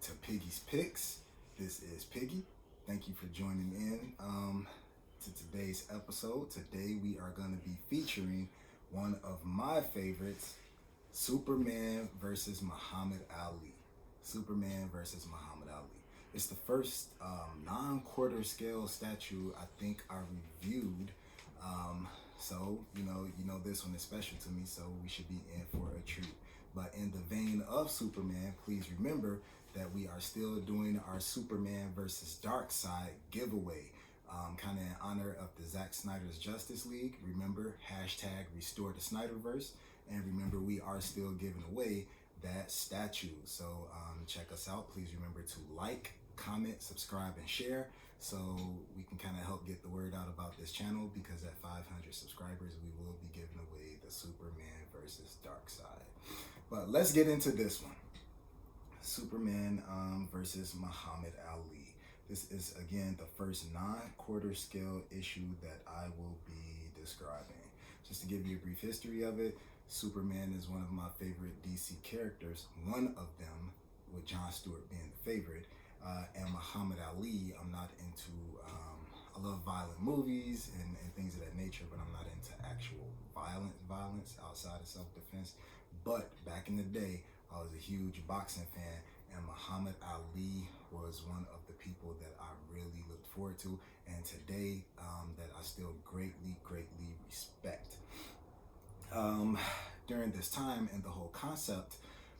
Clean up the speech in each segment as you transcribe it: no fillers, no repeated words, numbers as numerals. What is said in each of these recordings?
to Piggy's Picks. This is Piggy. Thank you for joining in to today's episode. Today we are going to be featuring one of my favorites, Superman versus Muhammad Ali. Superman versus Muhammad Ali. It's the first non-quarter scale statue I think I reviewed. So you know this one is special to me, so we should be in for a treat. But in the vein of Superman, please remember that we are still doing our Superman versus Darkseid giveaway, kind of in honor of the Zack Snyder's Justice League. Remember, hashtag restore the Snyderverse, and remember we are still giving away that statue. So check us out. Please remember to like, comment, subscribe, and share, so we can kind of help get the word out about this channel, because at 500 subscribers we will be giving away the Superman versus Darkseid. But let's get into this one. Superman versus Muhammad Ali. This is again the first non-quarter scale issue that I will be describing. Just to give you a brief history of it, Superman is one of my favorite DC characters, one of them, with Jon Stewart being the favorite. And Muhammad Ali, I'm not into, I love violent movies and things of that nature, but I'm not into actual violence outside of self-defense. But back in the day, I was a huge boxing fan, and Muhammad Ali was one of the people that I really looked forward to, and today that I still greatly respect. During this time, and the whole concept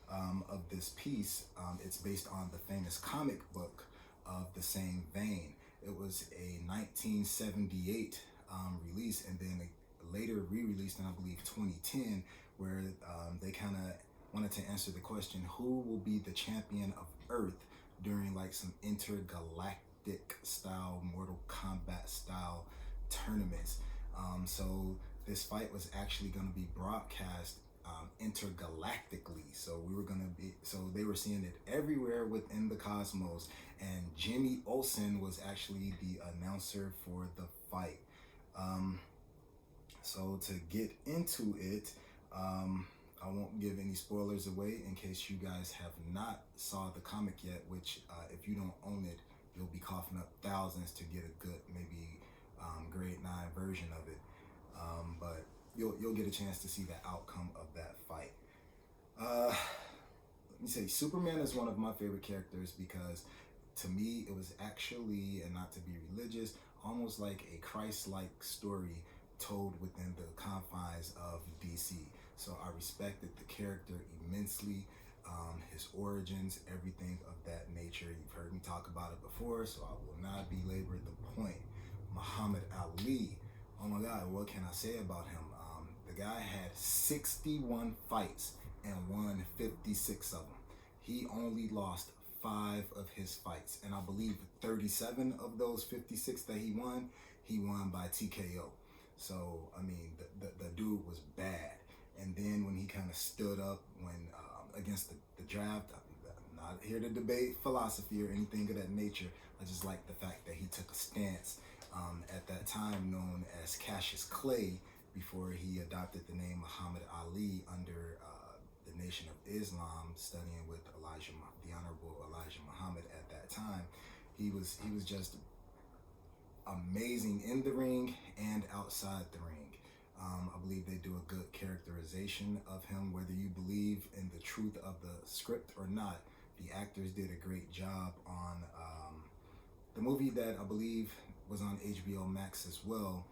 of this piece, it's based on the famous comic book of the same vein. It was a 1978 release, and then later re-released in, I believe, 2010, where they kind of wanted to answer the question, who will be the champion of Earth during like some intergalactic style, Mortal Kombat style tournaments. So this fight was actually going to be broadcast intergalactically. So they were seeing it everywhere within the cosmos, and Jimmy Olsen was actually the announcer for the fight. So to get into it, I won't give any spoilers away in case you guys have not saw the comic yet, which if you don't own it, you'll be coughing up thousands to get a good, maybe grade 9 version of it. But you'll get a chance to see the outcome of that fight. Let me say, Superman is one of my favorite characters because to me it was actually, and not to be religious, almost like a Christ-like story told within the confines of DC. So I respected the character immensely, his origins, everything of that nature. You've heard me talk about it before, so I will not belabor the point. Muhammad Ali, oh my God, what can I say about him? The guy had 61 fights and won 56 of them. He only lost 5 of his fights, and I believe 37 of those 56 that he won by TKO. So I mean, the dude was bad. And then when he kind of stood up against the draft, I'm not here to debate philosophy or anything of that nature. I just like the fact that he took a stance at that time known as Cassius Clay, before he adopted the name Muhammad Ali under the Nation of Islam, studying with the Honorable Elijah Muhammad at that time. He was just amazing in the ring and outside the ring. I believe they do a good characterization of him, whether you believe in the truth of the script or not. The actors did a great job on the movie that I believe was on HBO Max as well,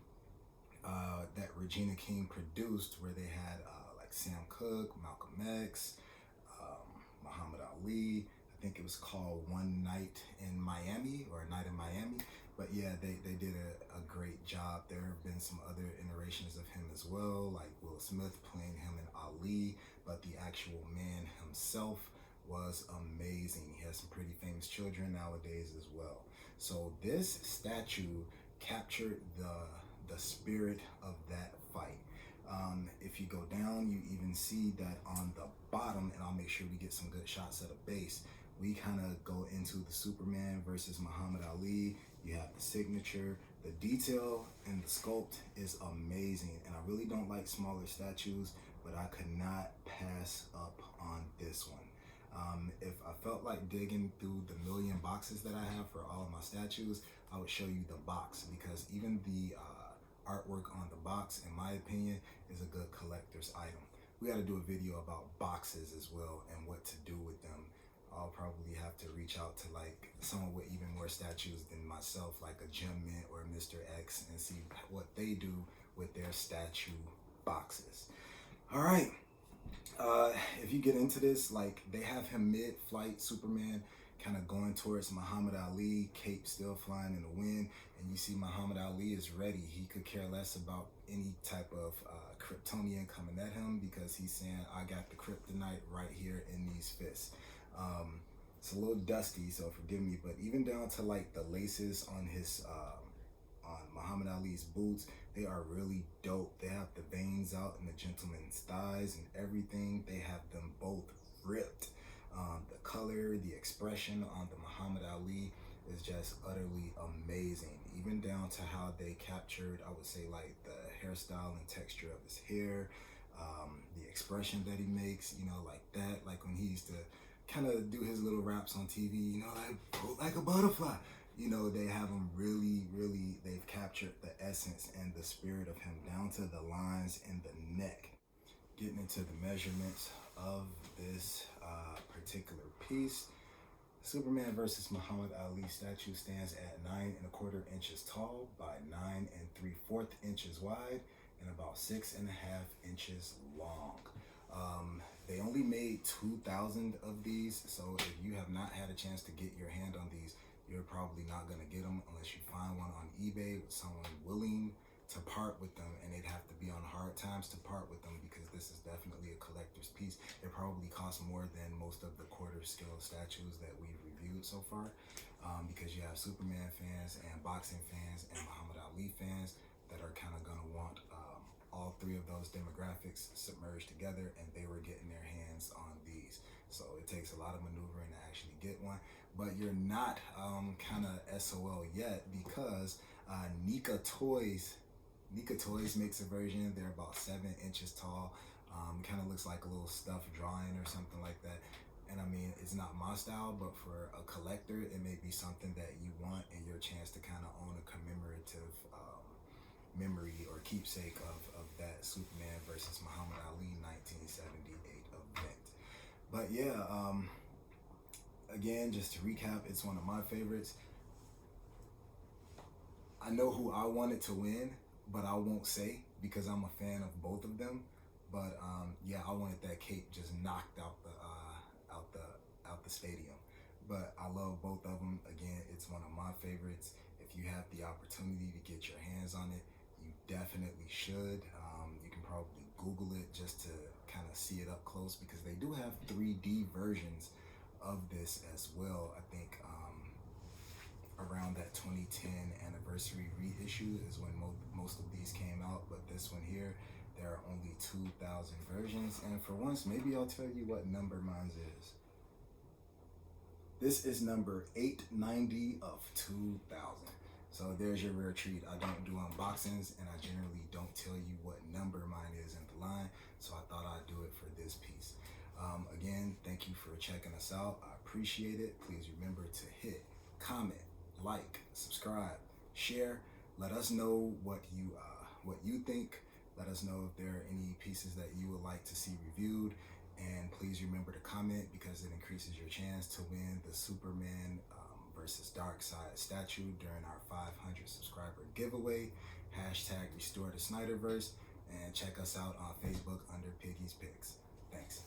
that Regina King produced, where they had like Sam Cooke, Malcolm X, Muhammad Ali. I think it was called One Night in Miami, or A Night in Miami. But yeah, they did a great job. There have been some other iterations of him as well, like Will Smith playing him in Ali, but the actual man himself was amazing. He has some pretty famous children nowadays as well. So this statue captured the spirit of that fight. If you go down, you even see that on the bottom, and I'll make sure we get some good shots at the base. We kind of go into the Superman versus Muhammad Ali. You have the signature. The detail and the sculpt is amazing, and I really don't like smaller statues, but I could not pass up on this one. If I felt like digging through the million boxes that I have for all of my statues, I would show you the box, because even the artwork on the box, in my opinion, is a good collector's item. We got to do a video about boxes as well and what to do with them. I'll probably have to reach out to like someone with even more statues than myself, like a Gem Mint or Mr. X, and see what they do with their statue boxes. All right. If you get into this, like they have him mid-flight, Superman kind of going towards Muhammad Ali, cape still flying in the wind, and you see Muhammad Ali is ready. He could care less about any type of Kryptonian coming at him, because he's saying, I got the kryptonite right here in these fists. It's a little dusty, so forgive me, but even down to like the laces on his on Muhammad Ali's boots, they are really dope. They have the veins out in the gentleman's thighs and everything. They have them both ripped. The color, the expression on the Muhammad Ali is just utterly amazing. Even down to how they captured, I would say, like the hairstyle and texture of his hair, the expression that he makes, you know, like that, like when he used to kind of do his little raps on TV, you know, like a butterfly. You know, they have him really, they've captured the essence and the spirit of him down to the lines in the neck. Getting into the measurements of this particular piece, Superman versus Muhammad Ali statue stands at 9¼ inches tall by 9¾ inches wide and about 6½ inches long. They only made 2,000 of these, so if you have not had a chance to get your hand on these, you're probably not going to get them unless you find one on eBay with someone willing to part with them, and they'd have to be on hard times to part with them, because this is definitely a collector's piece. It probably costs more than most of the quarter scale statues that we've reviewed so far, because you have Superman fans and boxing fans and Muhammad Ali fans that are kind of going to want all three of those demographics submerged together, and they were getting their hands on these. So it takes a lot of maneuvering to actually get one, but you're not kind of SOL yet, because Nika Toys makes a version. They're about 7 inches tall. Kind of looks like a little stuffed drawing or something like that. And I mean, it's not my style, but for a collector, it may be something that you want and your chance to kind of own a commemorative memory or keepsake of that Superman versus Muhammad Ali 1978 event. But yeah, again, just to recap, it's one of my favorites. I know who I wanted to win, but I won't say, because I'm a fan of both of them. But yeah, I wanted that cape just knocked out the stadium. But I love both of them. Again, it's one of my favorites. If you have the opportunity to get your hands on it, you definitely should. You can probably Google it just to kind of see it up close, because they do have 3D versions of this as well. I think around that 2010 anniversary reissue is when most of these came out, but this one here, there are only 2,000 versions, and for once, maybe I'll tell you what number mine is. This is number 890 of 2,000. So there's your rare treat. I don't do unboxings, and I generally don't tell you what number mine is in the line, so I thought I'd do it for this piece. Again, thank you for checking us out. I appreciate it. Please remember to hit comment, like, subscribe, share. Let us know what you think. Let us know if there are any pieces that you would like to see reviewed. And please remember to comment, because it increases your chance to win the Superman versus Darkseid statue during our 500 subscriber giveaway. Hashtag Restore the Snyderverse. And check us out on Facebook under Piggy's Picks. Thanks.